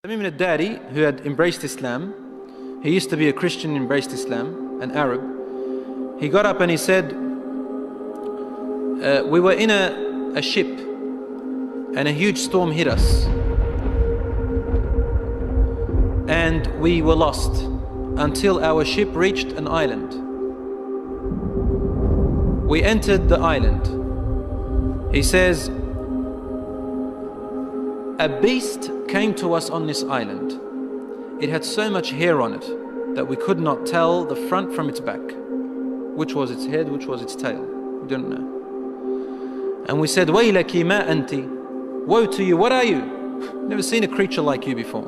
Tamim al-Dari, who had embraced Islam, he used to be a Christian, embraced Islam, an Arab. He got up and he said, we were in a ship and a huge storm hit us and we were lost until our ship reached an island. We entered the island. He says, a beast came to us on this island. It had so much hair on it that we could not tell the front from its back. Which was its head, which was its tail. We don't know. And we said, Waylaki ma anti. Woe to you, what are you? Never seen a creature like you before.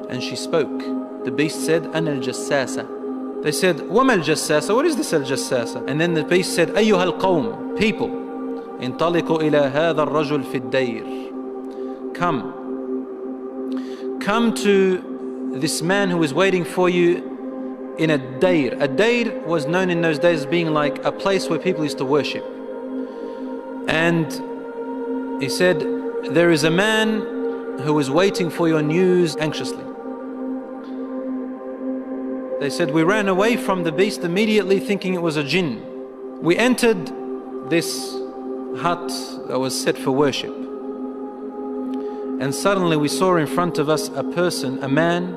And she spoke. The beast said, Ana al-Jassasa. They said, Wama al-Jassasa? What is this al-Jassasa? And then the beast said, Ayyuha al-Qawm, people. Intaliqu ila hadha al-rajul fi ad-dayr. Come to this man who is waiting for you in a dayr. A dayr was known in those days as being like a place where people used to worship. And he said, there is a man who is waiting for your news anxiously. They said, we ran away from the beast immediately thinking it was a jinn. We entered this hut that was set for worship. And suddenly we saw in front of us a person, a man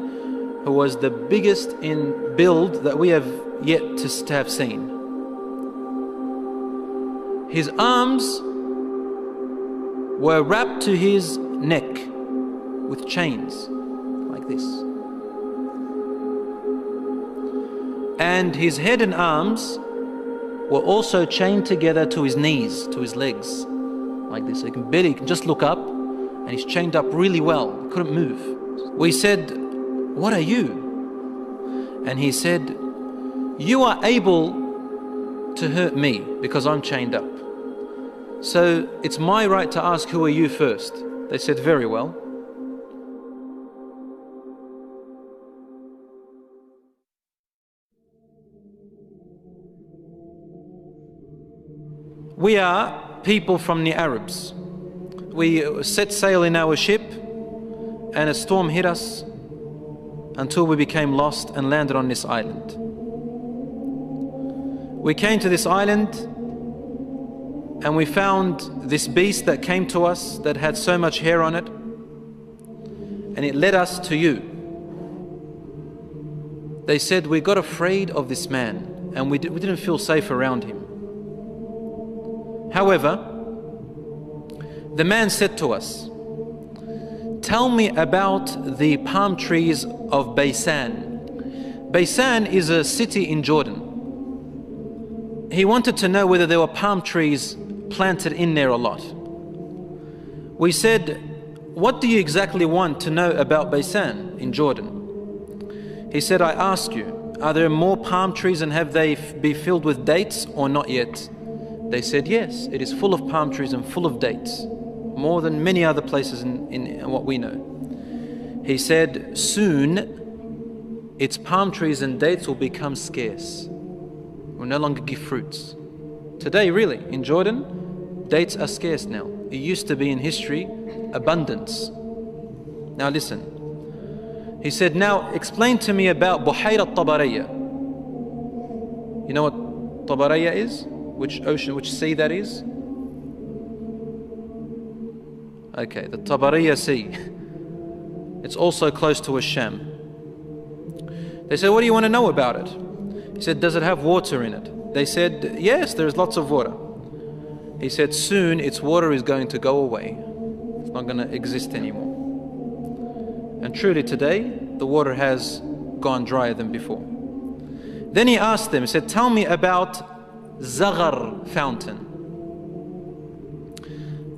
who was the biggest in build that we have yet to have seen. His arms were wrapped to his neck with chains like this. And his head and arms were also chained together to his knees, to his legs, like this. So he can just look up, and he's chained up really well, couldn't move. We said, what are you? And he said, you are able to hurt me because I'm chained up. So it's my right to ask, who are you first? They said, very well. We are people from the Arabs. We set sail in our ship and a storm hit us until we became lost and landed on this island. We came to this island and we found this beast that came to us that had so much hair on it, and it led us to you. They said, we got afraid of this man and we didn't feel safe around him. However, the man said to us, tell me about the palm trees of Baysan. Baysan is a city in Jordan. He wanted to know whether there were palm trees planted in there a lot. We said, what do you exactly want to know about Baysan in Jordan? He said, I ask you, are there more palm trees and have they be filled with dates or not yet? They said, yes, it is full of palm trees and full of dates, more than many other places in what we know. He said, soon its palm trees and dates will become scarce, will no longer give fruits. Today, really, in Jordan, dates are scarce now. It used to be in history abundance. Now listen. He said, now explain to me about Buhayra Tabariyya. You know what Tabariyya is? Which ocean, which sea that is? Okay, the Tabariyya Sea. It's also close to Asham. They said, what do you want to know about it? He said, does it have water in it? They said, yes, there's lots of water. He said, soon its water is going to go away. It's not going to exist anymore. And truly today, the water has gone drier than before. Then he asked them, he said, tell me about Zaghar fountain.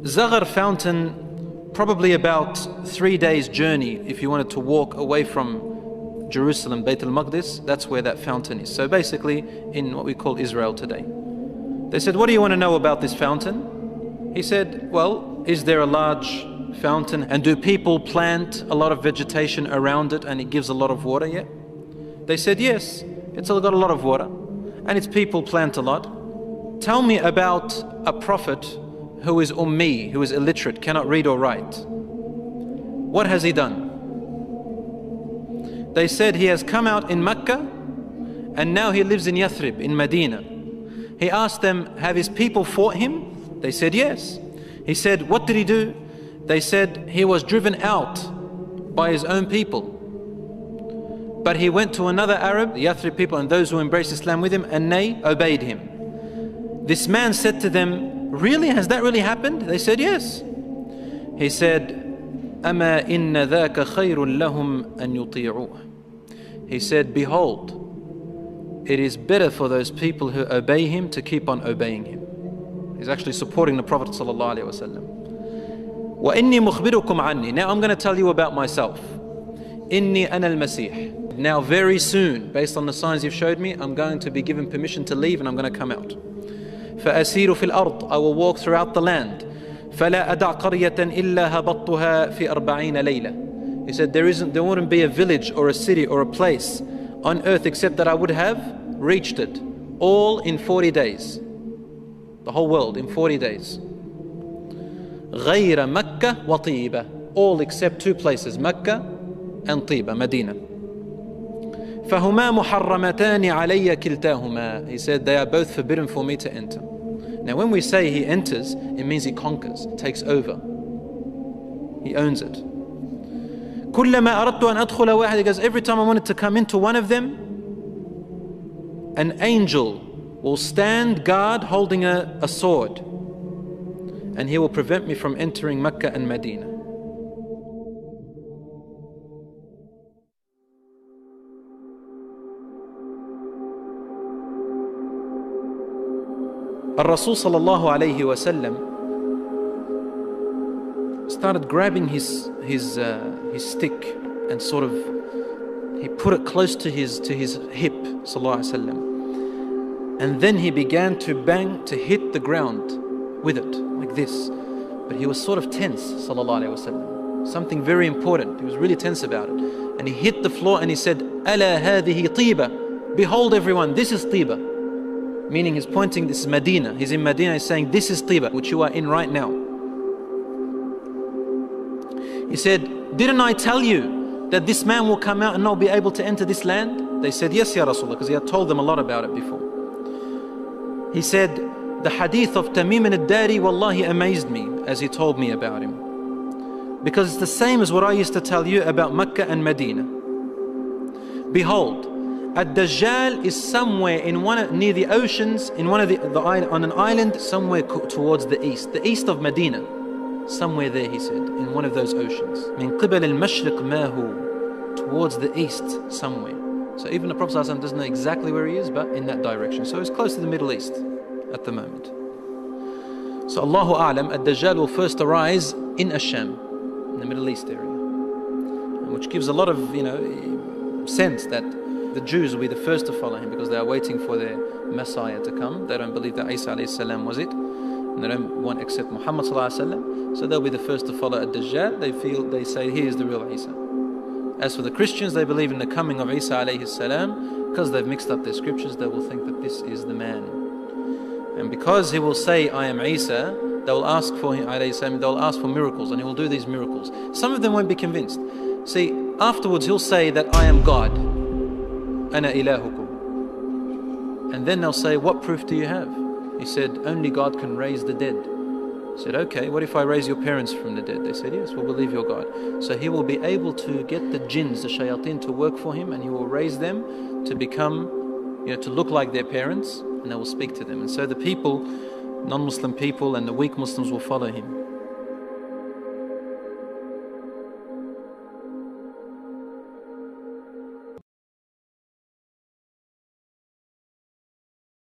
Zaghar fountain, probably about 3 days journey if you wanted to walk away from Jerusalem, Bayt al-Maqdis, that's where that fountain is. So basically in what we call Israel today. They said, what do you want to know about this fountain? He said, well, is there a large fountain and do people plant a lot of vegetation around it and it gives a lot of water yet? They said, yes, it's got a lot of water and its people plant a lot. Tell me about a prophet who is ummi, who is illiterate, cannot read or write. What has he done? They said he has come out in Mecca and now he lives in Yathrib, in Medina. He asked them, have his people fought him? They said yes. He said, what did he do? They said he was driven out by his own people. But he went to another Arab, the Yathrib people and those who embraced Islam with him, and they obeyed him. This man said to them, really? Has that really happened? They said yes. He said, أَمَا إِنَّ ذَاكَ خَيْرٌ لَهُمْ أَن يُطِيعُوهُ. He said, behold, it is better for those people who obey him to keep on obeying him. He's actually supporting the Prophet ﷺ. وَإِنِّي مُخْبِرُكُمْ عَنِّي. Now I'm going to tell you about myself. إِنِّي أَنَا الْمَسِيحِ. Now very soon, based on the signs you've showed me, I'm going to be given permission to leave and I'm going to come out. فَأَسِيرُ فِي الْأَرْضِ. I will walk throughout the land. فَلَا أَدَعْ قَرْيَةً إِلَّا هَبَطْتُهَا فِي 40 لَيْلَةً. He said, there wouldn't be a village or a city or a place on earth except that I would have reached it, all in 40 days. The whole world in 40 days. غَيْرَ مَكَّةَ وَطِيبَةَ. All except two places, Mecca and Tiba, Medina. فَهُمَا مُحَرَّمَتَانِ عَلَيَّ كِلْتَاهُمَا. He said, they are both forbidden for me to enter. Now when we say he enters, it means he conquers, takes over. He owns it. كُلَّمَا أَرَدْتُ أَنْ أَدْخُلَ وَاحِدٍ. He goes, every time I wanted to come into one of them, an angel will stand guard holding a sword, and he will prevent me from entering Mecca and Medina. Rasul sallallahu alayhi wa sallam started grabbing his stick and sort of he put it close to his hip, sallallahu alayhi wa sallam, and then he began to bang, to hit the ground with it like this. But he was sort of tense, sallallahu alayhi wa sallam. Something very important. He was really tense about it, and he hit the floor and he said, "Ala hadhihi tiba." Behold, everyone, this is Tiba. Meaning he's pointing, this is Medina. He's in Medina, he's saying, this is Tiba, which you are in right now. He said, didn't I tell you that this man will come out and not be able to enter this land? They said, yes, Ya Rasulullah, because he had told them a lot about it before. He said, the hadith of Tamim al-Dari, wallahi, amazed me as he told me about him. Because it's the same as what I used to tell you about Mecca and Medina. Behold, Dajjal is somewhere in near the oceans, in one of on an island somewhere towards the east of Medina, somewhere there, he said, in one of those oceans. Min qibal al-mashriq ma hu, towards the east somewhere. So even the Prophet ﷺ doesn't know exactly where he is, but in that direction. So it's close to the Middle East at the moment. So Allahu A'lam, Dajjal will first arise in Asham, in the Middle East area, which gives a lot of sense that the Jews will be the first to follow him because they are waiting for their Messiah to come. They don't believe that Isa alayhi salam was it, and they don't want to accept Muhammad sallallahu alayhi wasallam. So they'll be the first to follow Dajjal. They say he is the real Isa. As for the Christians, they believe in the coming of Isa alayhi salam. Because they've mixed up their scriptures, they will think that this is the man. And because he will say, I am Isa, they will ask for him alayhi salam. They will ask for miracles, and he will do these miracles. Some of them won't be convinced. See, afterwards he'll say that I am God. Ana ilahukum. And then they'll say, what proof do you have? He said, only God can raise the dead. He said, okay, what if I raise your parents from the dead? They said, yes, we'll believe you're God. So he will be able to get the jinns, the shayateen, to work for him, and he will raise them to become, to look like their parents, and they will speak to them. And so the people, non-Muslim people and the weak Muslims will follow him.